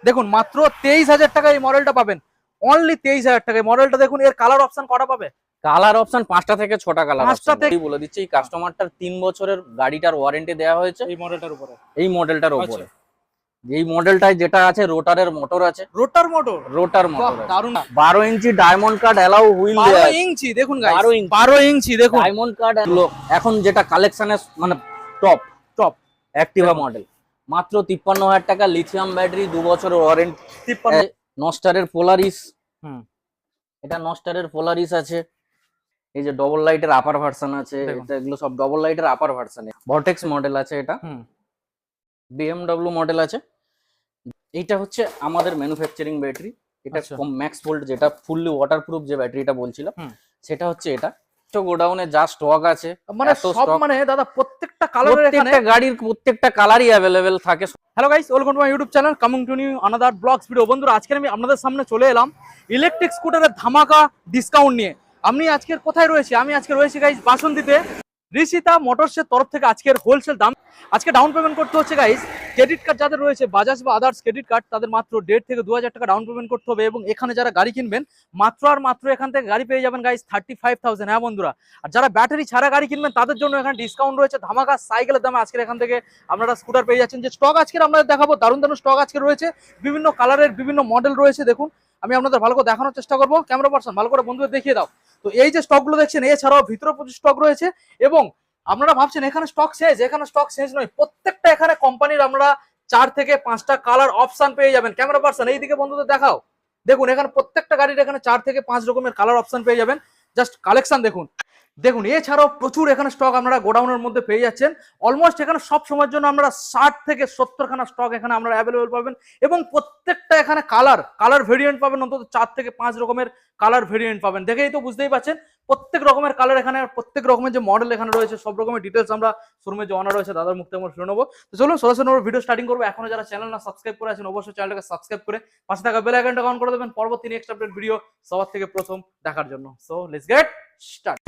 দেখুন মাত্র 23,000 টাকা এই মডেলটা পাবেন, অনলি 23,000 টাকা। মডেলটা দেখুন, এর কালার অপশন কটা পাবে? কালার অপশন 5টা থেকে 6টা কালার 5টা অপশন। থেকে বলে দিচ্ছি, এই কাস্টমারটার 3 বছরের গাড়িটার ওয়ারেন্টি দেওয়া হয়েছে এই মডেলটার উপরে। এই মডেলটার উপরে। এই মডেলটায় যেটা আছে রোটারের মোটর আছে, রোটার মোটর, রোটার মোটর দারুণ। 12 ইঞ্চি ডায়মন্ড কাট অ্যালাউ হুইল 12 ইঞ্চি দেখুন গাইস, 12 ইঞ্চি ইঞ্চি দেখুন ডায়মন্ড কাট। এখন যেটা কালেকশনের মানে টপ টপ অ্যাক্টিভা মডেল, মাত্র 53,000 টাকা। লিথিয়াম ব্যাটারি, 2 বছরের ওয়ারেন্টি। 53। নস্টারের পোলারিস, হুম, এটা নস্টারের পোলারিস আছে। এই যে ডবল লাইটের আপার ভার্সন আছে, এটা এগুলো সব ডবল লাইটের আপার ভার্সনে। ভর্টেক্স মডেল আছে, এটা BMW মডেল আছে। এইটা হচ্ছে আমাদের ম্যানুফ্যাকচারিং ব্যাটারি। এটা ম্যাক্স ভোল্ট, যেটা ফুললি ওয়াটারপ্রুফ যে ব্যাটারিটা বলছিলাম, সেটা হচ্ছে এটা। তো গোডাউনে যা স্টক আছে, মানে সব মানে দাদা প্রত্যেকটা কালারের, এখানে প্রত্যেকটা গাড়ির প্রত্যেকটা কালারই अवेलेबल থাকে। Hello guys, welcome to my YouTube channel, coming to new another blogs video. বন্ধুরা, আজকে আমি আপনাদের সামনে চলে এলাম ইলেকট্রিক স্কুটারের ধামাকা ডিসকাউন্ট নিয়ে। আমি আজকের কোথায় রয়েছি? আমি আজকে রয়েছি গাইস বাসন্তীতে, ঋষিতা মোটরসের তরফ থেকে আজকের হোলসেল দাম। আজকে ডাউন পেমেন্ট করতে হচ্ছে গাইস, ক্রেডিট কার্ড যাদের রয়েছে বাজাজ বা আদার্স ক্রেডিট কার্ড, তাদের মাত্র 1.5 থেকে 2,000 টাকা ডাউন পেমেন্ট করতে হবে। এবং এখানে যারা গাড়ি কিনবেন মাত্র আর মাত্র এখান থেকে গাড়ি পেয়ে যাবেন গাইস 35,000। হ্যাঁ বন্ধুরা, আর যারা ব্যাটারি ছাড়া গাড়ি কিনবেন তাদের জন্য এখানে ডিসকাউন্ট রয়েছে ধামাকা সাইকেলের দামে। আজকের এখান থেকে আপনারা স্কুটার পেয়ে যাচ্ছেন। যে স্টক আজকে আপনাদের দেখাবো, দারুণ দারুণ স্টক আজকে রয়েছে, বিভিন্ন কালারের বিভিন্ন মডেল রয়েছে। দেখুন, আমি আপনাদের ভালো করে দেখানোর চেষ্টা করবো। ক্যামেরা পার্সন ভালো করে বন্ধুদের দেখিয়ে দাও। তো এই যে স্টকগুলো দেখছেন, এছাড়াও ভিতরে প্রচুর স্টক রয়েছে। এবং আপনারা ভাবছেন এখানে স্টক শেষ, এখানে স্টক শেষ নয়। প্রত্যেকটা এখানে কোম্পানির আমরা 4 থেকে 5টা কালার অপশন পেয়ে যাবেন। ক্যামেরা পার্সন এইদিকে বন্ধুদের দেখাও। দেখুন, এখানে প্রত্যেকটা গাড়ির এখানে 4 থেকে 5 রকমের কালার অপশন পেয়ে যাবেন। জাস্ট কালেকশন দেখুন। দেখুন, এছাড়াও প্রচুর এখানে স্টক আপনারা গোডাউনের মধ্যে পেয়ে যাচ্ছেন। অলমোস্ট এখানে সব সময়ের জন্য আমরা 60 থেকে 70 খানা স্টক এখানে আমরা অ্যাভেলেবেল পাবেন। এবং প্রত্যেকটা এখানে কালার ভেরিয়েন্ট পাবেন, অন্তত 4 থেকে 5 রকমের কালার ভেরিয়েন্ট পাবেন। দেখেই তো বুঝতেই পারছেন প্রত্যেক রকমের কালার এখানে, প্রত্যেক রকমের যে মডেল এখানে রয়েছে, সব রকমের ডিটেলস আমরা শোরুমের যে অনার রয়েছে দাদার মুখ থেকে আমরা শুনে নেবো। তো চলুন সরাসরি ভিডিও স্টার্টিং করবো। এখনো যারা চ্যানেল না সাবস্ক্রাইব করে আছেন, অবশ্যই চ্যানেলটাকে সাবস্ক্রাইব করে পাশে থাকা বেল আইকনটা অন করে দেবেন পরবর্তী নেক্সট আপডেট ভিডিও সবার থেকে প্রথম দেখার জন্য। So let's get start.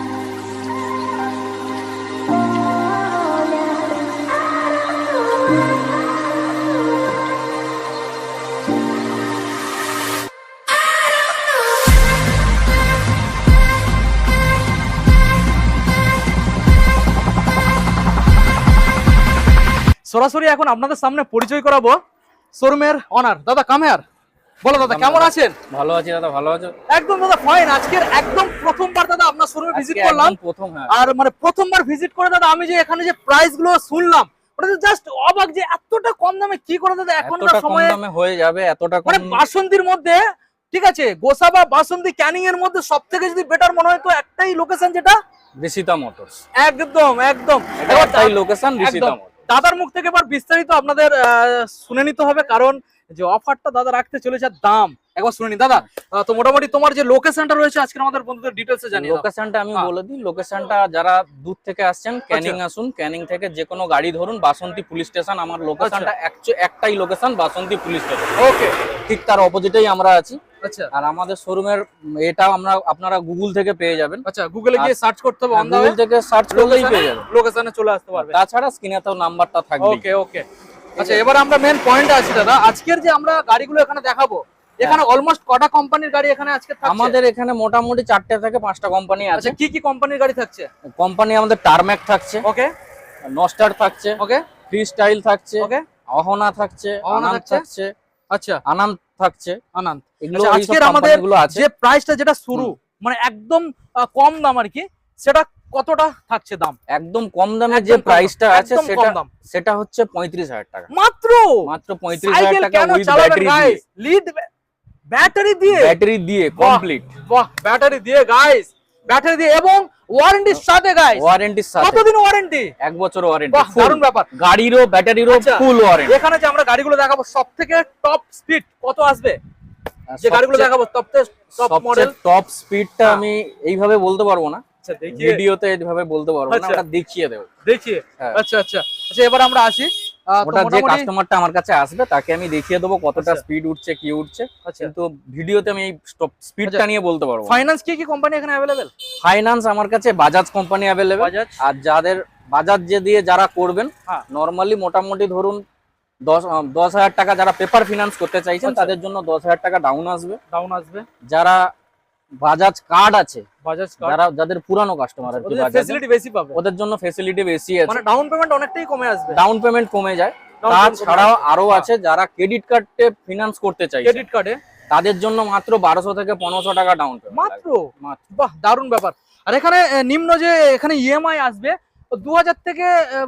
সরাসরি এখন আপনাদের সামনে পরিচয় করাবো শোরুমের অনার দাদা। Come here. বলো দাদা, কেমন আছেন? ভালো আছি দাদা, ভালো আছো? একদম দাদা ফাইন। আজকের একদম প্রথমবার দাদা আপনার শোরুমে ভিজিট করলাম, প্রথম। আর মানে প্রথমবার ভিজিট করে দাদা আমি যে এখানে যে প্রাইস গুলো শুনলাম, ওটা জাস্ট অবাক যে এতটা কম দামে কি করে দাদা এখনকার সময়ে হয়ে যাবে এতটা কম। মানে বাসন্তীর মধ্যে, ঠিক আছে, গোসা বা বাসন্তী ক্যানিং এর মধ্যে সবথেকে যদি বেটার মনে হয় তো একটাই লোকেশন, যেটা ঋষিতা মোটরস। একদম একদম একটাই লোকেশন, ঋষিতা মোটরস। দাদার মুখ থেকে এবার বিস্তারিত আপনাদের শুনে নিতে হবে, কারণ যে অফারটা দাদা রাখতে চলেছে, দাম একবার শুনে নি দাদা। তো মোটামুটি তোমার যে লোকেশনটা রয়েছে আজকে আমাদের বন্ধুদের ডিটেইলসে জানিয়ে দাও। লোকেশনটা আমি বলে দিই। লোকেশনটা যারা দূর থেকে আসছেন, ক্যানিং আসুন, ক্যানিং থেকে যে কোনো গাড়ি ধরুন বাসন্তী পুলিশ স্টেশন। আমার লোকেশনটা একটাই লোকেশন, বাসন্তী পুলিশ স্টেশন। ওকে, ঠিক তার অপোজিটেই আমরা আছি। আচ্ছা, আর আমাদের শোরুমের এটা আপনারা গুগল থেকে পেয়ে যাবেন। আচ্ছা, গুগলে গিয়ে সার্চ করতে হবে, গুগল থেকে সার্চ করলেই পেয়ে যাবেন, লোকেশনে চলে আসতে পারবে। তাছাড়া স্ক্রিনে তো নাম্বারটা থাকবে। ওকে ওকে, আচ্ছা, এবার আমরা মেন পয়েন্টে আছি দাদা। আজকের যে আমরা গাড়িগুলো এখানে দেখাবো, এখানে অলমোস্ট কটা কোম্পানির গাড়ি এখানে আজকে থাকছে? আমাদের এখানে মোটামুটি 4টে থেকে 5টা কোম্পানি আছে। আচ্ছা, কি কি কোম্পানির গাড়ি থাকছে? কোম্পানি আমাদের টারম্যাক থাকছে, ওকে, নস্টার থাকছে, ওকে, ফ্রি স্টাইল থাকছে, ওকে, অহনা থাকছে, আনন্দ থাকছে, আচ্ছা, আনন্দ থাকছে, আনন্দ। এগুলো আজকের আমাদের যে প্রাইসটা যেটা শুরু, মানে একদম কম দাম আর কি, সেটা কতটা থাকছে দাম? একদম কম দামে যে প্রাইসটা আছে সেটা হচ্ছে 35,000 টাকা মাত্র। 35,000 টাকা উইথ ব্যাটারি দিয়ে, লিড ব্যাটারি দিয়ে কমপ্লিট। বাহ, ব্যাটারি দিয়ে গাইস, ব্যাটারি দিয়ে এবং ওয়ারেন্টির সাথে গাইস। ওয়ারেন্টির সাথে কতদিন ওয়ারেন্টি? 1 বছর ওয়ারেন্টি। বাহ, দারুণ ব্যাপার। গাড়িরও ব্যাটারিরও ফুল ওয়ারেন্টি। এখানে যে আমরা গাড়িগুলো দেখাবো সবথেকে টপ স্পিড কত আসবে? যে গাড়িগুলো দেখাবো টপ মডেল, টপ স্পিডটা আমি এইভাবে বলতে পারবো না, ভিডিওতে এইভাবে বলতে পারবো না, ওটা দেখিয়ে দেব। দেখিয়ে, আচ্ছা আচ্ছা আচ্ছা, এবার আমরা আসি। ওটা যে কাস্টমারটা আমার কাছে আসবে তাকে আমি দেখিয়ে দেবো কতটা স্পিড উঠছে, কি উঠছে। কিন্তু ভিডিওতে আমি এই স্পিডটা নিয়ে বলতে পারবো। ফাইন্যান্স কি কি কোম্পানি এখানে अवेलेबल? ফাইন্যান্স আমার কাছে বাজাজ কোম্পানি अवेलेबल। আর যাদের বাজাজ যে দিয়ে যারা করবেন, নরমালি মোটামুটি ধরুন 10,000 টাকা যারা পেপার ফিনান্স করতে চাইছেন আচ্ছা। তাদের জন্য 10,000 টাকা ডাউন আসবে। আসবে। যারা বাজাজ কার্ড আছে, বাজাজ কার্ড যাদের পুরানো কাস্টমার আর কি ওদের বাজাজের, ফ্যাসিলিটি বেশি পাবে, ওদের জন্য ফেসিলিটি বেশি আছে, মানে ডাউন পেমেন্ট অনেকটাই কমে আসবে। ডাউন পেমেন্ট কমে যায়। Down payment কমে তাছাড়াও আসবে। আরো হ্যাঁ। আছে যারা ক্রেডিট কার্ডে ফিনান্স করতে চাইছে, ক্রেডিট কার্ডে তাদের জন্য মাত্র 1200 থেকে 1500 টাকা ডাউন পেমেন্ট মাত্র। মাত্র। বাহ, দারুণ ব্যাপার। আর এখানে নিম্ন যে এখানে ইএমআই আসবে 2000 থেকে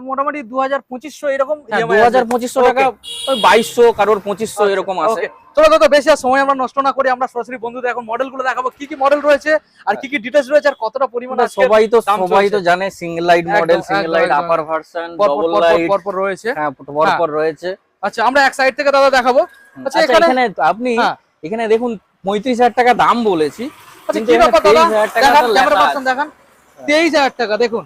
মোটামুটি 2000-2500 এরকম ইএমআই 2000-2500 টাকা, ওই 2200, কারোর 2500 এরকম আছে। চলো দাদা, বেশি আর সময় আমরা নষ্ট না করি, আমরা সরাসরি বন্ধুদের এখন মডেলগুলো দেখাবো, কি কি মডেল রয়েছে আর কি কি ডিটেইলস রয়েছে আর কতটা পরিমাণে আজকে সবাই তো দাম চলছে। জানে সিঙ্গেল লাইট মডেল, একদম, সিঙ্গেল একদম, লাইট একদম। আপার ভার্সন, পরপর ডবল লাইট পরপর রয়েছে। হ্যাঁ পরপর রয়েছে। আচ্ছা, আমরা এক সাইড থেকে দাদা দেখাবো। আচ্ছা, আচ্ছা, এখানে এখানে আপনি হ্যাঁ। এখানে দেখুন 35,000 টাকা দাম বলেছি, আচ্ছা, কিন্তু কি এখানে ব্যাপার দাদা, 23,000 টাকা দেখান তো ক্যামেরা লেখা পার্সন আছে। দেখান, 23,000 টাকা দেখুন,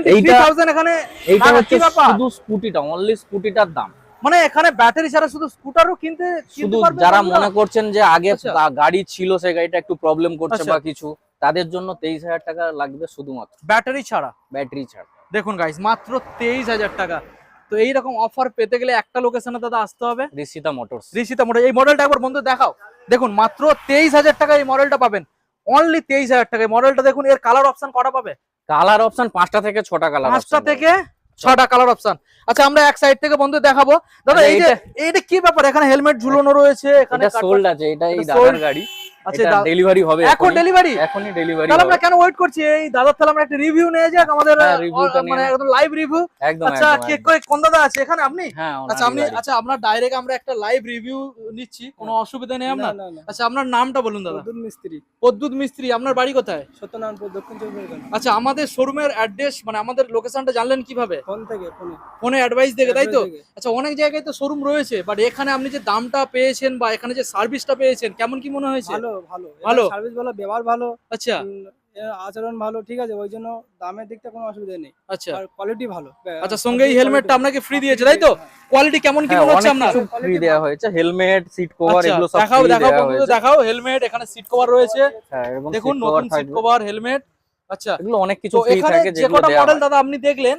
23,000 এখানে। এইটা না, হচ্ছে কি ব্যাপার? শুধু স্কুটিটা, অনলি স্কুটিটার দাম। মানে এখানে ব্যাটারি ছাড়া শুধু স্কুটারও কিনতে শুধু পারবে যারা বন্ধুরা? মনে করছেন যে আগে আচ্ছা। গাড়ি ছিল, সেই গাড়িটা একটু প্রবলেম করছে আচ্ছা। বা কিছু, তাদের জন্য 23,000 টাকা লাগবে শুধুমাত্র ব্যাটারি ছাড়া। ব্যাটারি ছাড়া। দেখুন গাইস, মাত্র 23,000 টাকা। তো এইরকম অফার পেতে গেলে একটা লোকেশনে দাদা আসতে হবে, ঋষিতা মোটরস। ঋষিতা মডেল। এই মডেলটা একবার বন্ধু দেখাও। দেখুন মাত্র 23,000 টাকা এই মডেলটা পাবেন, অনলি 23,000 টাকা। এই মডেলটা দেখুন, এর কালার অপশন কটা পাবে? কালার অপশন 5টা থেকে 6টা কালার, 5টা থেকে 6টা কালার অপশন। আচ্ছা, আমরা এক সাইড থেকে বন্ধু দেখাবো দাদা। আচ্ছা, এই যে এইটা কি ব্যাপার, এখানে হেলমেট ঝুলানো রয়েছে, এখানে এটা সোল্ড আছে, এটা এই এটা দাদার sold। গাড়ি। আচ্ছা, এটা ডেলিভারি হবে এখন ডেলিভারি, এখনই ডেলিভারি তাহলে হবে। আমরা কেন ওয়েট করছি? এই দাদার তাহলে আমরা একটা রিভিউ নিয়ে যাক আমাদের, হ্যাঁ, reviewটা নিয়ে মানে নাও। একদম লাইভ রিভিউ। একদম আচ্ছা, একদম, কে একদম। কোন দাদা আছে এখানে? আপনি? হ্যাঁ, আচ্ছা, আচ্ছা, আপনার ডাইরেক্ট আমরা একটা লাইভ রিভিউ নিচ্ছি, কোনো অসুবিধা নেই আপনার? আচ্ছা, আপনার নামটা বলুন দাদা। প্রদ্যুৎ মিস্ত্রি, প্রদ্যুৎ মিস্ত্রি। আপনার বাড়ি কোথায়? সত্যনারায়ণপুর, দক্ষিণ চব্বিশ পরগনা। আচ্ছা, আমাদের শোরুমের অ্যাড্রেস মানে আমাদের লোকেশনটা জানলেন কিভাবে? ফোন থেকে ফোনে ফোনে অ্যাডভাইস দেখে, তাই তো? Advice দেখে। আচ্ছা, অনেক জায়গায় তো শোরুম রয়েছে, বাট এখানে আপনি যে দামটা পেয়েছেন বা এখানে যে সার্ভিসটা পেয়েছেন, কেমন কি মনে হয়েছে? ভালো ভালো ভালো? সার্ভিস ভালো, ব্যবহার ভালো, আচ্ছা, এর আচরণ ভালো, ঠিক আছে, ওই জন্য দামের দিকটা কোনো অসুবিধা নেই, আচ্ছা, আর কোয়ালিটি ভালো। আচ্ছা। সঙ্গে এই হেলমেটটা আপনাকে ফ্রি দিয়েছে, তাই তো? কোয়ালিটি কেমন কি মনে হচ্ছে আপনার? ফ্রি দেওয়া হয়েছে, হেলমেট, সিট কভার, আচ্ছা, এগুলো সব দেখাও ফ্রি দেখাও দেওয়া বন্ধুদের, হয়েছে। দেখাও হেলমেট, এখানে সিট কভার রয়েছে। হ্যাঁ, এবং দেখুন, seat নতুন cover সিট থাকবে। Cover, helmet. আচ্ছা, এগুলো অনেক কিছু তো ফ্রি এখানে থাকে যে যেগুলো কটা দেওয়া মডেল হয়। দাদা আপনি দেখলেন,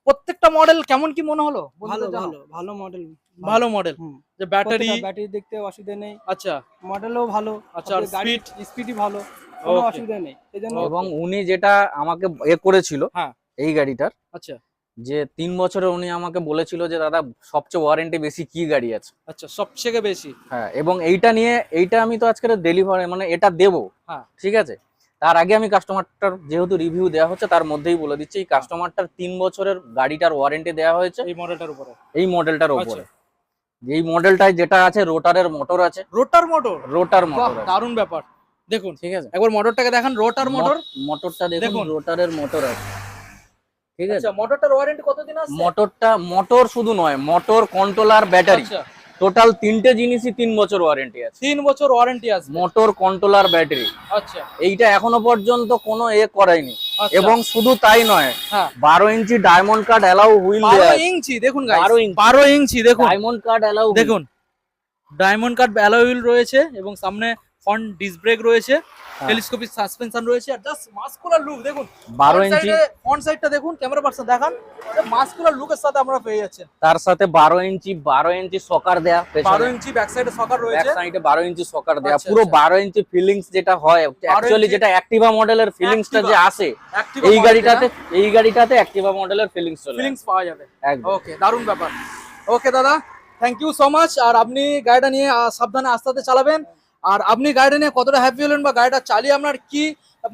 প্রত্যেকটা মডেল কেমন কি মনে হলো? ভালো বন্ধুদের জানাও। ভালো ভালো মডেল, ভালো মডেল, যে ব্যাটারি। ব্যাটারি দেখতে অসুবিধা নেই, আচ্ছা, মডেলও ভালো। আচ্ছা, আর গাড়ির স্পিডই ভালো, কোনো Okay. অসুবিধা নেই, এই জন্য এবং উনি যেটা আমাকে করেছিল হ্যাঁ। এই গাড়িটার, আচ্ছা, যে 3 বছরে উনি আমাকে বলেছিল যে দাদা সবচেয়ে ওয়ারেন্টি বেশি কি গাড়ি আছে। আচ্ছা, সবথেকে বেশি। হ্যাঁ, এবং এইটা আমি তো আজকে ডেলিভারি মানে এটা দেবো, হ্যাঁ। ঠিক আছে। তার আগে আমি কাস্টমারটার যেহেতু রিভিউ দেওয়া হচ্ছে তার মধ্যেই বলে দিচ্ছি, এই কাস্টমারটার 3 বছরের গাড়িটার ওয়ারেন্টি দেওয়া হয়েছে এই মডেলটার উপরে, এই মডেলটার আচ্ছা। উপরে। এই মডেলটায় যেটা আছে রোটারের মোটর আছে, রোটার মোটর। রোটার বাহ, মোটর আছে, দারুণ ব্যাপার। দেখুন ঠিক আছে। একবার মোটরটাকে দেখান, রোটার মোটর। মোটরটা দেখুন, দেখুন। রোটারের মোটর আছে, ঠিক আছে। আচ্ছা, মোটরটার ওয়ারেন্টি কতদিন আছে? মোটর শুধু নয়, মোটর, কন্ট্রোলার, ব্যাটারি, আচ্ছা, টোটাল 3টে জিনিসই 3 বছর ওয়ারেন্টি আছে। 3 বছর ওয়ারেন্টি আছে। মোটর, কন্ট্রোলার, ব্যাটারি, আচ্ছা, এইটা এখনো পর্যন্ত কোনো করায়নি। আচ্ছা। এবং শুধু তাই নয়, হ্যাঁ, 12 ইঞ্চি ডায়মন্ড কার্ড অ্যালাউ হুইল 12 ইঞ্চি দেখুন গাইস, 12 ইঞ্চি। 12 ইঞ্চি দেখুন, ডায়মন্ড কার্ড অ্যালাউ দেখুন ডায়মন্ড কাট অ্যালয় হুইল রয়েছে এবং সামনে ফ্রন্ট ডিস্ক ব্রেক রয়েছে, টেলিস্কোপিক সাসপেনশন রয়েছে। আর জাস্ট মাস্কুলার লুক দেখুন, 12 ইঞ্চি, ফ্রন্ট সাইডটা দেখুন, ক্যামেরা পার্সন দেখান, মাস্কুলার লুকের সাথে আমরা পেয়ে যাচ্ছেন। তার সাথে 12 ইঞ্চি সকার দেয়া, 12 ইঞ্চি ব্যাক সাইডে সকার ব্যাক রয়েছে। সাইডে 12 ইঞ্চি সকার দেয়া, আচ্ছা, পুরো আচ্ছা। 12 ইঞ্চি ফিলিংস যেটা হয় অ্যাকচুয়ালি, ইঞ্চি যেটা অ্যাক্টিভা মডেলের ফিলিংসটা যে Activa। আসে Activa এই model গাড়িটাতে, যেটা, এই গাড়িটাতে অ্যাক্টিভা মডেলের ফিলিংস চলে ফিলিংস পাওয়া যাবে। একদম। ওকে, দারুণ ব্যাপার। ওকে দাদা, থ্যাংক ইউ সো মাচ। আর আপনি গাড়িটা নিয়ে সাবধানে আস্তে আস্তে চালাবেন। আর আপনি গাড়িটা নিয়ে কতটা হ্যাপি হলেন বা গাড়িটা চালিয়ে আপনার কি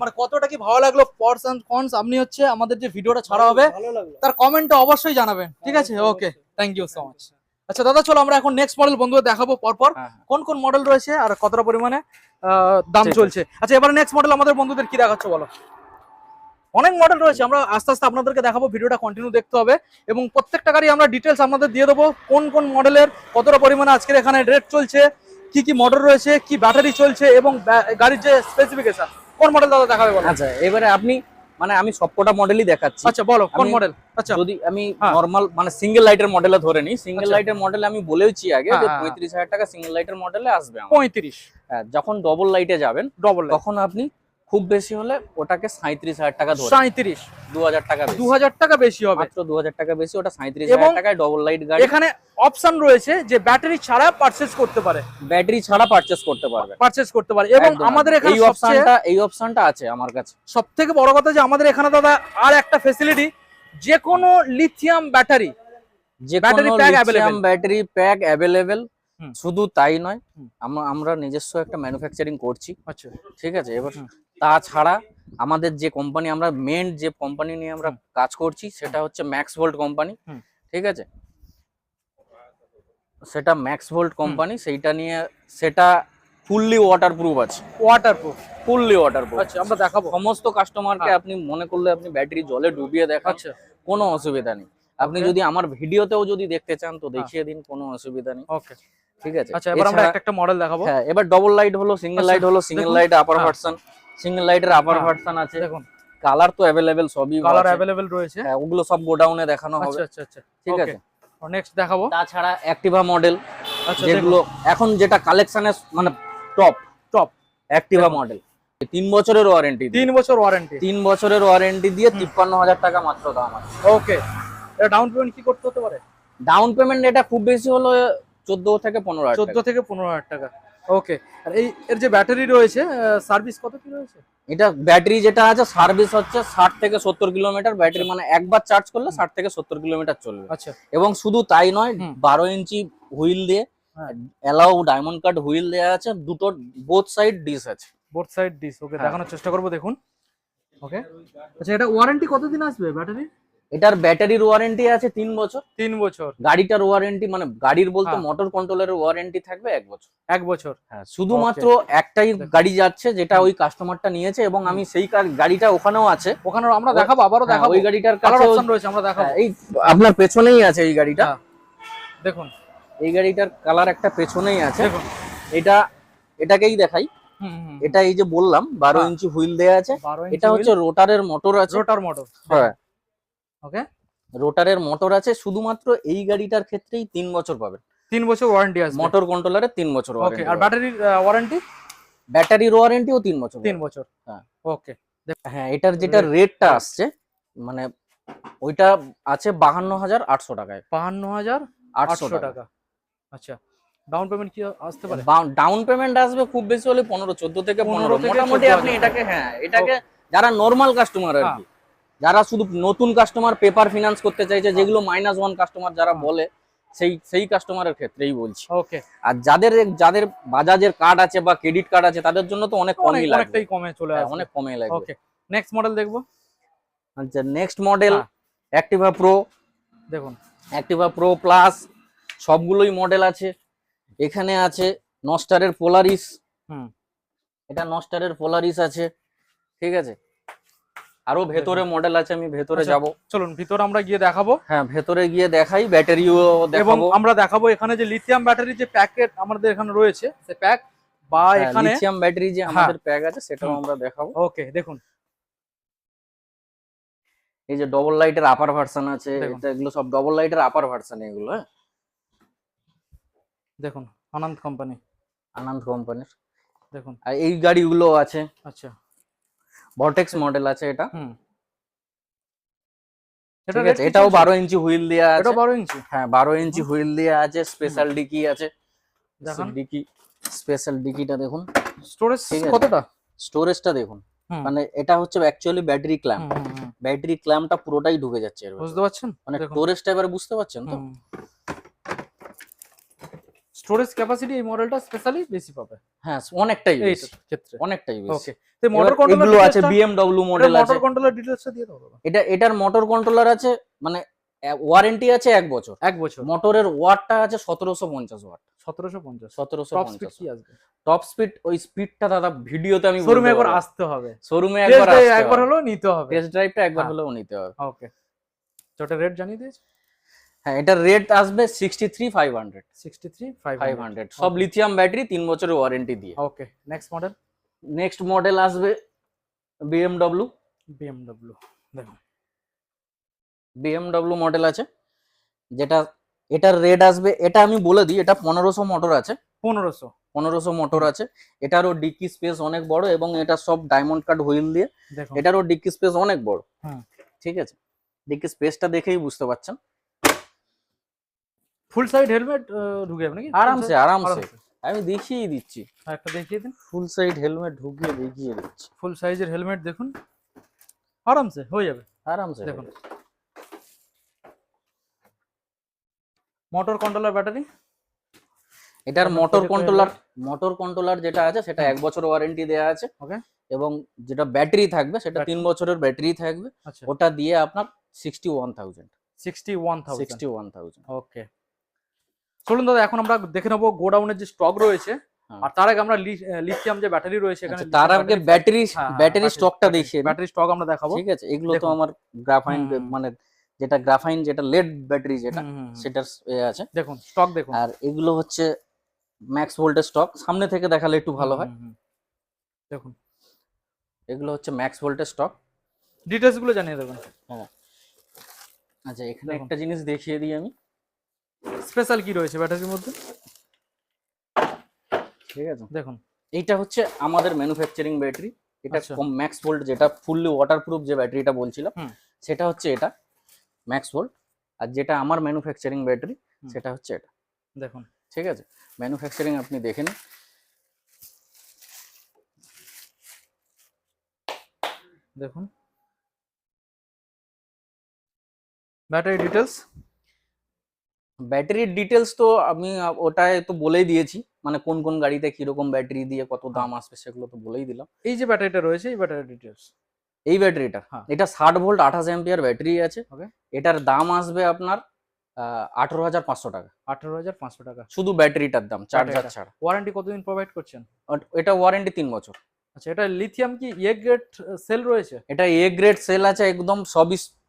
মানে কতটা কি ভালো লাগলো, পরস এন্ড কনস আপনি হচ্ছে আমাদের যে ভিডিওটা ছাড়া হবে ভালো লাগলো। তার কমেন্টে অবশ্যই জানাবেন, ঠিক আছে? ওকে, থ্যাংক ইউ সো মাচ। আচ্ছা দাদা, চলো আমরা এখন নেক্সট মডেল বন্ধুদের দেখাবো পরপর হ্যাঁ, কোন কোন মডেল রয়েছে আর কতটা পরিমাণে দাম ঠিক আছে। চলছে। আচ্ছা, এবারে নেক্সট মডেল আমাদের বন্ধুদের কি দেখাচ্ছ বলো? অনেক মডেল রয়েছে, আমরা আস্তে আস্তে আপনাদেরকে দেখাবো, ভিডিওটা কন্টিনিউ দেখতে হবে এবং প্রত্যেকটা গাড়ি আমরা ডিটেলস আপনাদের দিয়ে দেবো, কোন কোন মডেলের কতটা পরিমাণে আজকের এখানে রেট চলছে, কি কি মডেল রয়েছে, কি ব্যাটারি চলছে এবং গাড়ির যে স্পেসিফিকেশন। কোন মডেল দাদা দেখাবে বলো? আচ্ছা, এবারে আপনি মানে আমি সবকটা মডেলই দেখাচ্ছি। আচ্ছা বলো কোন আমি- মডেল। আচ্ছা, যদি আমি হ্যাঁ। নরমাল মানে সিঙ্গেল লাইটের মডেলে ধরে নিই, সিঙ্গেল আচ্ছা। লাইটের মডেল আমি বলেছি আগে হ্যাঁ, যে হ্যাঁ, 35,000 টাকা সিঙ্গেল লাইটের মডেলে আসবে আমার। 35 হ্যাঁ, যখন ডবল লাইটে যাবেন ডবল তখন আপনি খুব বেশি হলে ওটাকে 37,000 টাকা ধরে, 37, 2,000 টাকা বেশি, 2000 টাকা বেশি হবে। মাত্র 2,000 টাকা বেশি, ওটা এবং 37,000 টাকায় ডবল লাইট গাড়ি। এখানে অপশন রয়েছে যে ব্যাটারি ছাড়া পারচেজ করতে পারে, ব্যাটারি ছাড়া পারচেজ করতে পারবে, এবং একদম, আমাদের একদম। এখানে এই অপশনটা আছে আমার কাছে। সব থেকে বড় কথা যে আমাদের এখানে দাদা আর একটা ফেসিলিটি, যে কোনো লিথিয়াম ব্যাটারি যে ব্যাটারি কোনো pack lithium available. Battery pack available. হুম। শুধু তাই নয়, আমরা নিজস্ব একটা ম্যানুফ্যাকচারিং করছি, আচ্ছা, ঠিক আছে। এবার তাছাড়া আমাদের যে কোম্পানি, আমরা মেন যে কোম্পানি নিয়ে আমরা কাজ করছি সেটা হচ্ছে ম্যাক্স ভোল্ট কোম্পানি, ঠিক আছে। সেটা ম্যাক্স ভোল্ট কোম্পানি, সেইটা নিয়ে সেটা ফুললি ওয়াটারপ্রুফ আছে, ওয়াটারপ্রুফ, ফুললি ওয়াটারপ্রুফ। আচ্ছা আমরা দেখাবো সমস্ত কাস্টমারকে আপনি মনে করলে আপনি ব্যাটারি জলে ডুবিয়ে দেখান, আচ্ছা কোনো অসুবিধা নেই। আপনি Okay. যদি আমার ভিডিওতেও যদি দেখতে চান তো দেখিয়ে দিন, কোনো অসুবিধা নেই, ওকে। ঠিক আছে। আচ্ছা এবার আমরা এছাড়া- একটা মডেল দেখাবো। হ্যাঁ, এবার ডবল লাইট হলো, সিঙ্গেল আচ্ছা, লাইট হলো, সিঙ্গেল দেখুন। লাইট আপার হ্যাঁ। ভার্সন, সিঙ্গেল লাইটের আপার হ্যাঁ। ভার্সন আছে। দেখুন কালার তো অ্যাভেলেবেল, সবই কালার আছে। অ্যাভেলেবেল রয়েছে। হ্যাঁ, ওগুলো সব গোডাউনে দেখানো হবে, আচ্ছা আচ্ছা আচ্ছা, ঠিক আছে। নেক্সট দেখাবো। তাছাড়া অ্যাক্টিভা মডেল, আচ্ছা যেগুলো এখন যেটা কালেকশনে মানে টপ টপ অ্যাক্টিভা মডেল, 3 বছরের ওয়ারেন্টি, 3 বছর ওয়ারেন্টি, 3 বছরের ওয়ারেন্টি দিয়ে 53,000 টাকা মাত্র দাম আছে। ওকে। এটা ডাউন পেমেন্ট কি করতে হতে পারে? ডাউন পেমেন্ট এটা খুব বেশি হলো 14 থেকে 15,000 14 থেকে 15,000 টাকা। ওকে। আর এর যে ব্যাটারি রয়েছে, সার্ভিস কত কি রয়েছে? এটা ব্যাটারি যেটা আছে সার্ভিস হচ্ছে 60 থেকে 70 কিলোমিটার ব্যাটারি, মানে একবার চার্জ করলে 60 থেকে 70 কিলোমিটার চলবে। আচ্ছা এবং শুধু তাই নয়, হুম। 12 ইঞ্চি হুইল দিয়ে হ্যাঁ। অ্যালাউ ডায়মন্ড কাট হুইল দেওয়া আছে, দুটো বোথ সাইড ডিস আছে। Both side disc. ওকে, হ্যাঁ। দেখানোর চেষ্টা করব, দেখুন। ওকে। আচ্ছা এটা ওয়ারেন্টি কতদিন আসবে ব্যাটারি? এটার ব্যাটারির ওয়ারেন্টি আছে 3 বছর। 3 বছর। গাড়িটার ওয়ারেন্টি মানে গাড়ির বলতে হ্যাঁ। মোটর কন্ট্রোলারের ওয়ারেন্টি থাকবে 1 বছর। 1 বছর। হ্যাঁ, শুধুমাত্র একটাই দেখুন। গাড়ি যাচ্ছে যেটা ওই কাস্টমারটা নিয়েছে, এবং আমি সেই গাড়িটা ওখানেও আছে। ওখানে আমরা দেখাবো, আবারও হ্যাঁ, দেখাবো। ওই গাড়িটার কালার কাছে অপশন রয়েছে, আমরা দেখাবো। এই আপনার পেছনেই আছে এই গাড়িটা। হ্যাঁ। দেখুন এই গাড়িটার কালার একটা পেছনেই আছে। দেখুন। এটাকেই দেখাই। এটা এই যে বললাম 12 হ্যাঁ। ইঞ্চি হুইল দেয়া আছে। 12 ইঞ্চি এটা হচ্ছে রোটারের মোটর আছে। রোটার মোটর। হ্যাঁ, ওকে। রোটারের মোটর আছে। শুধুমাত্র এই গাড়িটার ক্ষেত্রেই 3 বছর পাবেন। 3 বছর ওয়ারেন্টি আছে। মোটর কন্ট্রোলারে 3 বছর ওকে। ওয়ারেন্টি। আর ব্যাটারির ওয়ারেন্টি? ব্যাটারির ওয়ারেন্টিও 3 বছর। 3 বছর। হ্যাঁ। ওকে। হ্যাঁ, এটার যেটা রেটটা আসছে মানে ওইটা আছে 52,800 টাকায়। 52,800 টাকা। আচ্ছা, ডাউন পেমেন্ট কি আসতে পারে? ডাউন পেমেন্ট আসবে খুব বেশি হলে 14 থেকে 15 থেকে মোটামুটি। 14,000 আপনি এটাকে যারা নরমাল কাস্টমার আর কি, যারা শুধু নতুন কাস্টমার পেপার ফিনান্স করতে চাইছে, যেগুলো -1 কাস্টমার যারা বলে, সেই কাস্টমারের ক্ষেত্রেই বলছি। ওকে। আর যাদের বাজাজের কার্ড আছে বা ক্রেডিট কার্ড আছে তাদের জন্য তো অনেক কমই লাগবে, অনেকটাই কমে চলে আসবে। অনেক কমই লাগবে। ওকে, নেক্সট মডেল দেখবো। আচ্ছা, নেক্সট মডেল হ্যাঁ। অ্যাক্টিভা প্রো। দেখুন অ্যাক্টিভা প্রো প্লাস সবগুলোই মডেল আছে। এখানে আছে নস্টারের পোলারিস। এটা নস্টারের পোলারিস আছে, ঠিক আছে। আরো ভেতরে মডেল আছে, আমি ভেতরে আচ্ছা, যাব। চলুন ভিতরে আমরা গিয়ে দেখাবো। হ্যাঁ, ভেতরে গিয়ে দেখাই, ব্যাটারিও এবং দেখাবো। আমরা দেখাবো এখানে যে লিথিয়াম ব্যাটারি যে প্যাকেট আমাদের এখানে রয়েছে, সে প্যাক বা এখানে লিথিয়াম ব্যাটারি যে আমাদের প্যাক আছে সেটাও আমরা দেখাবো। ওকে। দেখুন এই যে ডবল লাইটের আপার ভার্সন আছে, দেখুন। এগুলো সব ডবল লাইটের আপার ভার্সন এগুলো। হ্যাঁ, দেখুন আনন্দ কোম্পানি, আনন্দ কোম্পানির। দেখুন। আর এই গাড়িগুলো আছে, আচ্ছা ভর্টেক্স মডেল আছে এটা। এটা ঠিক আছে, এটাও 12 ইঞ্চি হুইল দেয়া আছে। এটা 12 ইঞ্চি। হ্যাঁ, 12 ইঞ্চি হুইল দেয়া আছে। স্পেশাল ডিকি আছে। দেখুন ডিকি, স্পেশাল ডিকিটা দেখুন। স্টোরেজ ঠিক আছে। কতটা? স্টোরেজটা দেখুন। মানে এটা হচ্ছে অ্যাকচুয়ালি ব্যাটারি ক্ল্যাম্প। ব্যাটারি ক্ল্যাম্পটা পুরোটাই ঢুকে যাচ্ছে এর বুঝতে ভেতরে। পারছেন? মানে দেখুন। স্টোরেজটা এবারে বুঝতে পারছেন তো? স্টোরেজ ক্যাপাসিটি এই মডেলটা স্পেশালি বেশি পাবে। হ্যাঁ, অনেকটাই এই বেশি, ক্ষেত্রে অনেকটাই বেশি। ওকে। তো মোটর কন্ট্রোলার এগুলো আছে, BMW মডেল আছে। মোটর কন্ট্রোলার ডিটেইলসটা দিয়ে দাও দাদা। এটার মোটর কন্ট্রোলার আছে, মানে ওয়ারেন্টি আছে 1 বছর। 1 বছর। মোটরের ওয়াটটা আছে 1750 ওয়াট। 1750। 1750। টপ স্পিড কি আসবে? টপ স্পিড, ওই স্পিডটা দাদা ভিডিওতে আমি শোরুমে একবার আসতে হবে। শোরুমে একবার হলো নিতে হবে। টেস্ট ড্রাইভটা একবার হ্যাঁ। হলেও নিতে হবে। ওকে। ছোট রেট জানিয়ে দিয়েছি। হ্যাঁ, এটার রেট আসবে 63,500। 63,500 সব লিথিয়াম ব্যাটারি, 3 বছরের ওয়ারেন্টি দিয়ে। Okay. Next model. Next model আসবে BMW। BMW দেখুন। BMW মডেল আছে, যেটা এটার রেট আসবে, এটা আমি বলে দিই, এটা 1500 মোটর আছে। 1500 1500 মোটর আছে। এটারও ডিক্কি স্পেস অনেক বড় এবং এটা সব ডায়মন্ড কাট হুইল দিয়ে, দেখুন এটারও ডিক্কি স্পেস অনেক বড়। হুম। ঠিক আছে, ডিক্কি স্পেসটা দেখেই বুঝতে পারছেন। ফুল সাইড হেলমেট ঢুকে যাবে নাকি? আরামসে আরামসে আমি দেখিয়ে দিচ্ছি, একটা দেখিয়ে দিন। ফুল সাইড হেলমেট ঢুকিয়ে দেখিয়ে দিচ্ছি, ফুল সাইজের হেলমেট দেখুন, আরামসে হয়ে যাবে। আরামসে দেখুন মোটর কন্ট্রোলার ব্যাটারি, এটার Diamond motor project controller, motor controller যেটা আছে সেটা 1 বছর ওয়ারেন্টি দেওয়া আছে। ওকে এবং যেটা ব্যাটারি থাকবে সেটা Battery। 3 বছরের ব্যাটারি থাকবে। আচ্ছা ওটা দিয়ে আপনার 61,000 61,000 ওকে। চলুন দাদা এখন আমরা দেখে নেবো গোডাউনের যে স্টক রয়েছে, হ্যাঁ। আর তার আগে আমরা লিথিয়াম যে ব্যাটারি রয়েছে এখানে, আচ্ছা, তার আগে ব্যাটারি ব্যাটারি স্টকটা দেখিয়ে দিই। ব্যাটারি স্টক আমরা দেখাবো। ঠিক আছে, এগুলো তো দেখুন। আমার গ্রাফাইন হুম। মানে যেটা গ্রাফাইন যেটা লেড ব্যাটারি যেটা সেটার আছে। দেখুন স্টক দেখুন। আর এগুলো হচ্ছে ম্যাক্স ভোল্টের স্টক, সামনে থেকে দেখালে একটু ভালো হয়। দেখুন এগুলো হচ্ছে ম্যাক্স ভোল্টের স্টক। ডিটেইলস গুলো জানিয়ে দেবেন। হ্যাঁ, আচ্ছা এখানে দেখুন। একটা জিনিস দেখিয়ে দিই আমি। স্পেশাল কি রয়েছে ব্যাটারির মধ্যে ঠিক আছে, দেখুন। এইটা হচ্ছে আমাদের ম্যানুফ্যাকচারিং ব্যাটারি। এটা আচ্ছা। ম্যাক্স ভোল্ট যেটা ফুললি ওয়াটারপ্রুফ যে ব্যাটারিটা বলছিলাম, হুম। সেটা হচ্ছে এটা ম্যাক্স ভোল্ট। আর যেটা আমার ম্যানুফ্যাকচারিং ব্যাটারি সেটা হচ্ছে এটা। দেখুন ঠিক আছে, ম্যানুফ্যাকচারিং আপনি দেখে নিন। দেখুন ব্যাটারি ডিটেইলস। ব্যাটারির ডিটেলস তো আমি ওটায় তো বলেই দিয়েছি, মানে কোন কোন গাড়িতে কিরকম ব্যাটারি দিয়ে কত দাম আসবে সেগুলো তো বলেই দিলাম। এই যে ব্যাটারিটা রয়েছে এই ব্যাটারি ডিটেইলস। এই ব্যাটারিটা, হ্যাঁ। এটা 60 ভোল্ট 28 অ্যাম্পিয়ার ব্যাটারি আছে। ওকে। এটার দাম আসবে আপনার 18,500 টাকা, 18,500 টাকা। শুধু ব্যাটারিটার দাম, চার্জার ব্যাটারিটা। ছাড়া। ওয়ারেন্টি কতদিন প্রোভাইড করছেন? এটা ওয়ারেন্টি 3 বছর। আচ্ছা এটা লিথিয়াম কি এ গ্রেড সেল রয়েছে? এটা এ গ্রেড সেল আছে একদম,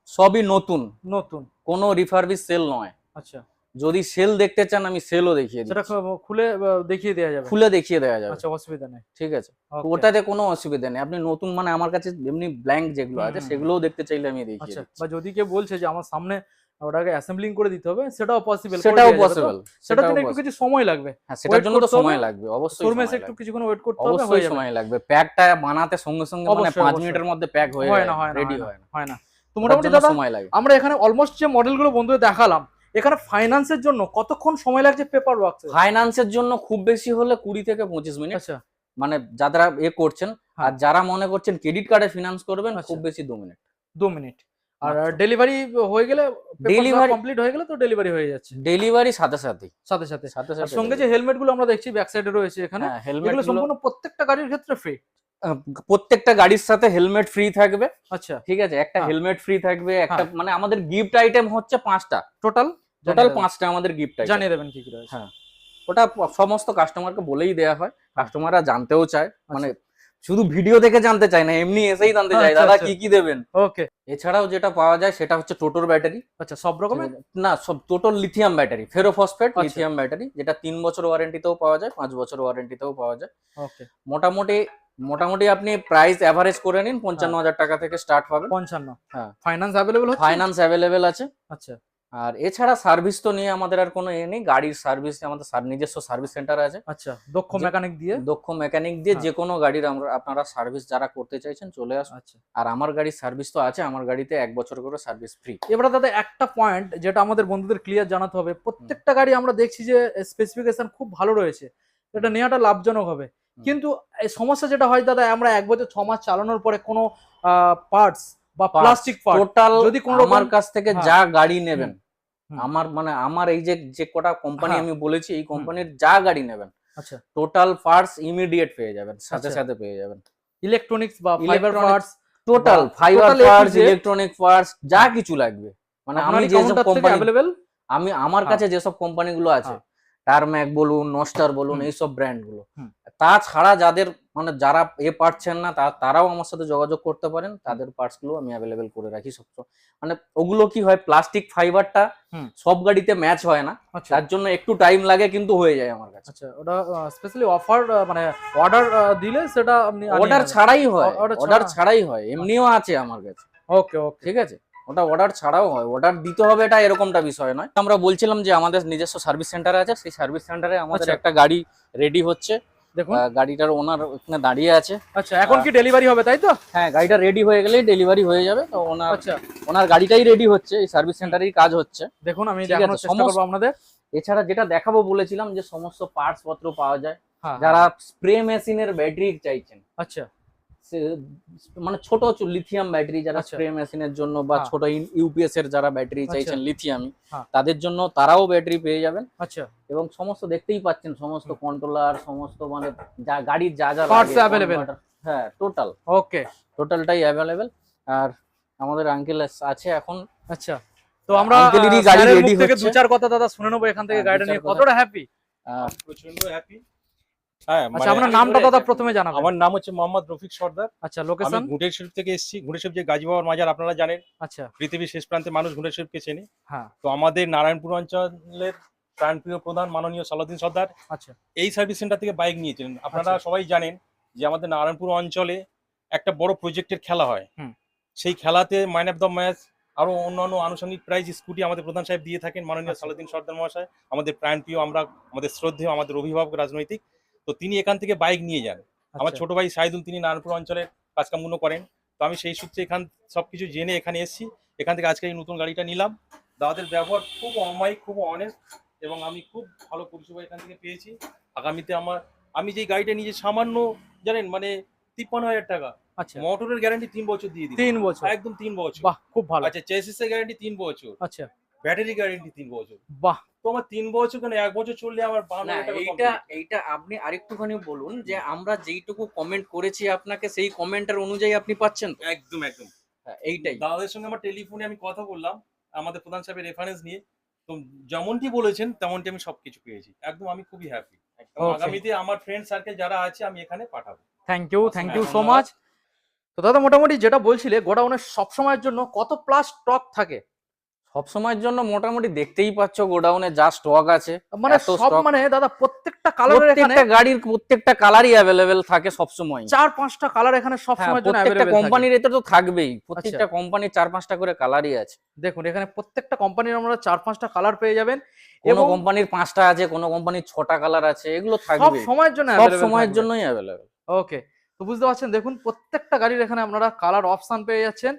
সবই নতুন, নতুন। কোনো রিফারবিশ সেল নয়। আচ্ছা যদি সেল দেখতে চান আমি সেলও দেখিয়ে সেটা দিচ্ছি, খুলে দেখিয়ে দেওয়া যাবে? খুলে দেখিয়ে দেওয়া যাবে। আচ্ছা অসুবিধা নেই। ঠিক আছে, Okay. ওটাতে কোনো অসুবিধা নেই। আপনি নতুন মানে আমার কাছে এমনি ব্ল্যাঙ্ক যেগুলো আছে সেগুলোও দেখতে চাইলে আমি দেখিয়ে আচ্ছা দিচ্ছি। বা যদি কেউ বলছে যে আমার সামনে ওটাকে অ্যাসেম্বলিং করে দিতে হবে সেটাও পসিবল? সেটাও পসিবল, সেটার জন্য একটু কিছু সময় লাগবে। হ্যাঁ সেটার wait জন্য তো করতে হবে। সময় লাগবে, অবশ্যই শোরুমে সময় একটু লাগবে। কিছুক্ষণ ওয়েট করতে হবে, অবশ্যই হয়ে যাবে। সময় লাগবে, প্যাকটা বানাতে সঙ্গে সঙ্গে মানে অবশ্যই, 5 অবশ্যই। মিনিটের মধ্যে প্যাক হয়ে হয় যায়, না হয় না রেডি হয় না, হয় না। হয় না। তো ওটার মোটামুটি জন্য দাদা সময় লাগে। আমরা এখানে অলমোস্ট যে মডেলগুলো বন্ধুদের দেখালাম, এখানে ফাইন্যান্সের জন্য কতক্ষণ সময় লাগছে পেপার ওয়ার্কস? ফাইন্যান্সের জন্য খুব বেশি হলে 20 থেকে 25 মিনিট, আচ্ছা মানে যারা করছেন। হ্যাঁ। আর যারা মনে করছেন ক্রেডিট কার্ডে ফিনান্স করবেন আচ্ছা। খুব বেশি 2 মিনিট। 2 মিনিট। আর মাত্র। ডেলিভারি হয়ে গেলে, ডেলিভারি Delivery- কমপ্লিট হয়ে গেলে তো ডেলিভারি হয়ে যাচ্ছে ডেলিভারি সাথে সাথে সাথে সাথে। সাথে আর সাথে সঙ্গে যে delivery। হেলমেট গুলো আমরা দেখছি ব্যাক সাইডে রয়েছে এখানে, হ্যাঁ, হেলমেট এগুলো সম্পূর্ণ প্রত্যেকটা গাড়ির ক্ষেত্রে ফ্রি? প্রত্যেকটা গাড়ির সাথে হেলমেট ফ্রি থাকবে। আচ্ছা ঠিক আছে, একটা হ্যাঁ। হেলমেট ফ্রি থাকবে, একটা হ্যাঁ। মানে আমাদের গিফট আইটেম হচ্ছে 5টা, টোটাল টোটাল 5টা আমাদের গিফট আইটেম। জানিয়ে দেবেন কি কি রয়েছে? হ্যাঁ, ওটা সমস্ত কাস্টমারকে বলেই দেওয়া হয়, কাস্টমাররা জানতেও চায়, মানে শুধু ভিডিও দেখে জানতে চায় না, এমনি এসেই জানতে চায় আচ্ছা, দাদা আচ্ছা। কি কি দেবেন। ওকে এছাড়াও যেটা পাওয়া যায় সেটা হচ্ছে টোটোর ব্যাটারি। আচ্ছা সব রকমের? না, সব টোটাল লিথিয়াম ব্যাটারি, ফেরোফসফেট আচ্ছা। লিথিয়াম ব্যাটারি, যেটা 3 বছর ওয়ারেন্টিতেও পাওয়া যায়, 5 বছর ওয়ারেন্টিতেও পাওয়া যায়। ওকে মোটামুটি মোটামুটি আপনি প্রাইস এভারেজ করে নিন 55,000 টাকা থেকে স্টার্ট হবে। 55। হ্যাঁ। ফাইন্যান্স अवेलेबल হচ্ছে? ফাইন্যান্স অ্যাভেলেবেল আছে। আচ্ছা আর এছাড়া সার্ভিস তো নিয়ে আমাদের আর কোনো নেই, গাড়ির সার্ভিস আমাদের নিজস্ব সার্ভিস সেন্টার আছে, আচ্ছা দক্ষ যে- মেকানিক দিয়ে। দক্ষ মেকানিক দিয়ে হ্যাঁ। যে কোনো গাড়ির আপনারা সার্ভিস যারা করতে চাইছেন চলে আসুন। আচ্ছা আর আমার গাড়ির সার্ভিস তো আছে, আমার গাড়িতে 1 বছর করে সার্ভিস ফ্রি। এবারে দাদা একটা পয়েন্ট যেটা আমাদের বন্ধুদের ক্লিয়ার জানাতে হবে, প্রত্যেকটা গাড়ি আমরা দেখছি যে স্পেসিফিকেশন খুব ভালো রয়েছে, এটা নেওয়াটা লাভজনক হবে। কিন্তু এই সমস্যা যেটা হয় দাদা, আমরা 1 বছর 6 মাস চালানোর পরে কোনো পার্টস বা প্লাস্টিক পার্ট টোটাল যদি কোনো আমার রকম- কাছ থেকে হ্যাঁ। যা গাড়ি নেবেন, হুম। আমার এই যে কটা কোম্পানি হ্যাঁ। আমি বলেছি, এই কোম্পানির যা গাড়ি নেবেন আচ্ছা টোটাল পার্টস ইমিডিয়েট পেয়ে যাবেন, সাথে আচ্ছা। সাথে পেয়ে যাবেন। ইলেকট্রনিক্স বা ফাইবার Electronics, পার্টস টোটাল বা fibre total A to parts, Z electronic parts, যা কিছু লাগবে, মানে আমি আপনার যে কাউন্টার থেকে কোম্পানি अवेलेबल। আমার হ্যাঁ। কাছে যেসব কোম্পানিগুলো আছে, হ্যাঁ। টারম্যাক বলুন, নস্টার বলুন, হুম। এইসব ব্র্যান্ড গুলো। হুম। তাছাড়া যাদের মানে যারা পারছেন না তারাও আমার সাথে যোগাযোগ করতে পারেন, তাদের পার্টস গুলো আমি অ্যাভেলেবেল করে রাখি সবসময়। মানে ওগুলো কি হয়, প্লাস্টিক ফাইবারটা হুম। সব গাড়িতে ম্যাচ হয় না, আচ্ছা তার জন্য একটু টাইম লাগে, কিন্তু হয়ে যায় আমার কাছে। আচ্ছা ওটা স্পেশালি অফার মানে অর্ডার দিলে সেটা আপনি অর্ডার ছাড়াই হয়, order অর্ডার ছাড়া? ছাড়াই হয়, এমনিও আছে আমার কাছে। ওকে ওকে ঠিক আছে, ওটা অর্ডার ছাড়াও হয়, অর্ডার দিতে হবে এটা এরকমটা বিষয় নয়। আমরা বলছিলাম যে আমাদের নিজস্ব সার্ভিস সেন্টার আছে, সেই সার্ভিস সেন্টারে আমাদের আচ্ছা। একটা গাড়ি রেডি হচ্ছে। দেখুন গাড়িটার ওনার ওখানে দাঁড়িয়ে আছে। আচ্ছা, এখন কি ডেলিভারি হবে তাই তো? হ্যাঁ, গাড়িটা রেডি হয়ে গেলেই ডেলিভারি হয়ে যাবে। তো আচ্ছা ওনার গাড়িটাই রেডি হচ্ছে, এই সার্ভিস সেন্টারেই কাজ হচ্ছে। দেখুন আমি ঠিক আছে, দেখানোর চেষ্টা করবো আপনাদের। এছাড়া যেটা দেখাবো বলেছিলাম যে সমস্ত পার্টস পত্র পাওয়া যায়। হ্যাঁ যারা স্প্রে মেশিনের ব্যাটারি চাইছেন, আচ্ছা মানে ছোট লিথিয়াম ব্যাটারি যারা আচ্ছা। স্প্রে মেশিনের জন্য বা হ্যাঁ। ছোট ইউপিএস এর যারা ব্যাটারি আচ্ছা। চাইছেন লিথিয়ামই, হ্যাঁ। তাদের জন্য তারাও ব্যাটারি পেয়ে যাবেন। আচ্ছা এবং সমস্ত দেখতেই পাচ্ছেন সমস্ত কন্ট্রোলার, সমস্ত মানে যা গাড়ির যা যা Parts লাগে, available। converter, হ্যাঁ ওকে টোটালটাই অ্যাভেলেবেল। আর আমাদের আঙ্কেল আছে এখন। আচ্ছা, তো আমরা আঙ্কেলেরই গাড়ি স্যারের রেডি মুখ থেকে হচ্ছে। দু চার কথা দাদা শুনে নেবো এখান থেকে, হ্যাঁ, গাড়িটা দু চার নিয়ে কথা। কতটা হ্যাপি। প্রচন্ড হ্যাপি। হ্যাঁ, আচ্ছা আপনার নামটা দাদা প্রথমে জানাবেন। আমার নাম হচ্ছে মোহাম্মদ রফিক সর্দার। আচ্ছা আমি লোকেশন। ঘুঁটের শরীফ থেকে এসেছি। ঘুঁটের শরীফ যে গাজী বাবার মাজার আপনারা জানেন, আচ্ছা পৃথিবীর শেষ প্রান্তে মানুষ ঘুঁটের শরীফকে চেনে। হ্যাঁ তো আমাদের নারায়ণপুর অঞ্চলের প্রাণপ্রিয় প্রধান মাননীয় সালাউদ্দিন সর্দার আচ্ছা এই সার্ভিস সেন্টার থেকে বাইক নিয়েছিলেন। আপনারা আচ্ছা। সবাই জানেন যে আমাদের নারায়ণপুর অঞ্চলে একটা বড় প্রজেক্টের খেলা হয়। হুম। সেই খেলাতে ম্যান অফ দ্য ম্যাচ আরো অন্যান্য আনুষঙ্গিক প্রাইজ স্কুটি আমাদের প্রধান সাহেব দিয়ে থাকেন, মাননীয় আচ্ছা। সালাউদ্দিন সর্দার মহাশয়, আমাদের প্রাণপ্রিয়, আমরা আমাদের শ্রদ্ধেয়, আমাদের অভিভাবক রাজনৈতিক। তো তিনি এখান থেকে বাইক নিয়ে যান। আমার আচ্ছা। ছোট ভাই সাইদুল তিনি নারায়ণপুর অঞ্চলের কাজকামগুলো করেন। তো আমি সেই সূত্রে সবকিছু জেনে এখানে এসেছি। এখান থেকে আজকে এই নতুন গাড়িটা নিলাম। দাদাদের ব্যবহার খুব অমায়িক, খুব অনেস্ট, এবং আমি খুব ভালো পরিষেবা এখান থেকে পেয়েছি। আগামীতে আমি যেই গাড়িটা নিয়ে সামান্য জানেন মানে 53,000 টাকা, আচ্ছা মোটরের গ্যারান্টি 3 বছর দিয়ে দিই। 3 বছর, একদম 3 বছর। বাহ খুব ভালো। আচ্ছা, চেসিসের গ্যারান্টি 3 বছর, আচ্ছা ব্যাটারি গ্যারান্টি 3 বছর। বাহ তো আমার 3 বছর কেন, 1 বছর চললে আমার 52,000 টাকা এইটা আপনি আরেকটুখানি বলুন যে আমরা যেইটুকু কমেন্ট করেছি আপনাকে সেই কমেন্টের অনুযায়ী আপনি পাচ্ছেন তো? একদম একদম। হ্যাঁ, এইটাই। দাদাদের সঙ্গে আমার টেলিফোনে আমি কথা বললাম আমাদের প্রধান সাহেবের রেফারেন্স নিয়ে। তো যেমনটি বলেছেন তেমনটি আমি সবকিছু পেয়েছি। একদম আমি খুবই হ্যাপি। Okay. আগামীতে আমার ফ্রেন্ড সার্কেল যারা আছে আমি এখানে পাঠাবো। থ্যাংক ইউ সো ধন্যবাদ। মাচ। তো দাদা মোটামুটি যেটা বলছিলে গোডাউনের সব সময়ের জন্য কত প্লাস স্টক থাকে? সব সময়ের জন্য মোটামুটি দেখতেই পাচ্ছ গোডাউনে যা স্টক আছে, মানে এত সব stock। মানে দাদা প্রত্যেকটা কালারের এখানে প্রত্যেকটা গাড়ির প্রত্যেকটা কালারই অ্যাভেলেবেল থাকে সব সময়। 4-5টা কালার এখানে সব সময়ের জন্য প্রত্যেকটা अवेलेबल থাকে। কোম্পানির এতে তো থাকবেই, প্রত্যেকটা কোম্পানির 4-5টা করে কালারই আছে। দেখুন এখানে প্রত্যেকটা কোম্পানির আমরা 4-5টা কালার পেয়ে যাবেন কোনো এবং কোম্পানির 5টা আছে, কোনো কোম্পানির 6টা কালার আছে, এগুলো সব থাকবে সময়ের জন্য সব अवेलेबल সময়ের থাকবে। জন্যই অ্যাভেলেবেল। ওকে, তো বুঝতে পারছেন দেখুন প্রত্যেকটা গাড়ির এখানে আপনারা কালার অপশন পেয়ে যাচ্ছেন।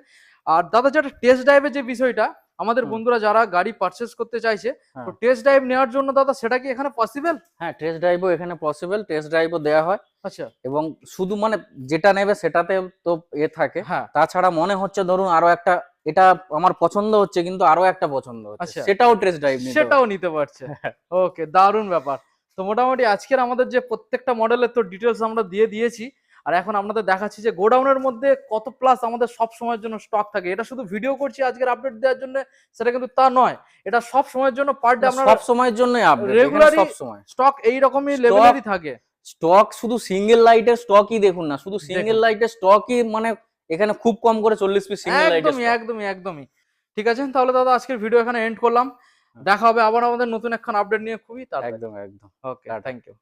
আর দাদা যেটা টেস্ট ড্রাইভের যে বিষয়টা আমাদের বন্ধুরা যারা গাড়ি পারচেজ করতে চাইছে তো টেস্ট ড্রাইভ নেওয়ার জন্য দাদা সেটা কি এখানে পসিবল? হ্যাঁ, টেস্ট ড্রাইভও এখানে পসিবল, টেস্ট ড্রাইভও দেওয়া হয়। আচ্ছা এবং শুধু মানে যেটা নেবে সেটাতে তো থাকে। হ্যাঁ তাছাড়া মনে হচ্ছে ধরুন আরো একটা, এটা আমার পছন্দ হচ্ছে কিন্তু আরো একটা পছন্দ হচ্ছে, আচ্ছা। সেটাও টেস্ট ড্রাইভ সেটাও নিতে পারছে। ওকে, দারুণ ব্যাপার। তো মোটামুটি আজকের আমাদের যে প্রত্যেকটা মডেলের তো ডিটেলস আমরা দিয়ে দিয়েছি। আর এখন আপনাদের দেখাচ্ছি যে গোডাউনের মধ্যে কত প্লাস আমাদের সব সময়ের জন্য স্টক থাকে। এটা শুধু ভিডিও করছি আজকের আপডেট দেওয়ার জন্য সেটা কিন্তু তা নয়, এটা সব সময়ের জন্য পার ডে আমরা সব সময়ের জন্যই আপডেট, রেগুলারই সব সময় স্টক এই রকমই Stock- লেভেলেরই থাকে। স্টক শুধু সিঙ্গেল লাইটের স্টকই দেখুন না, শুধু সিঙ্গেল লাইটের স্টকই মানে এখানে খুব কম করে 40 পিস সিঙ্গেল লাইটের একদমই একদমই একদমই ঠিক আছে। তাহলে দাদা আজকের ভিডিও এখানে এন্ড করলাম। দেখা হবে আবার আমাদের নতুন একখান আপডেট নিয়ে খুবই তাড়াতাড়ি। একদম একদম। ওকে, থ্যাংক ইউ।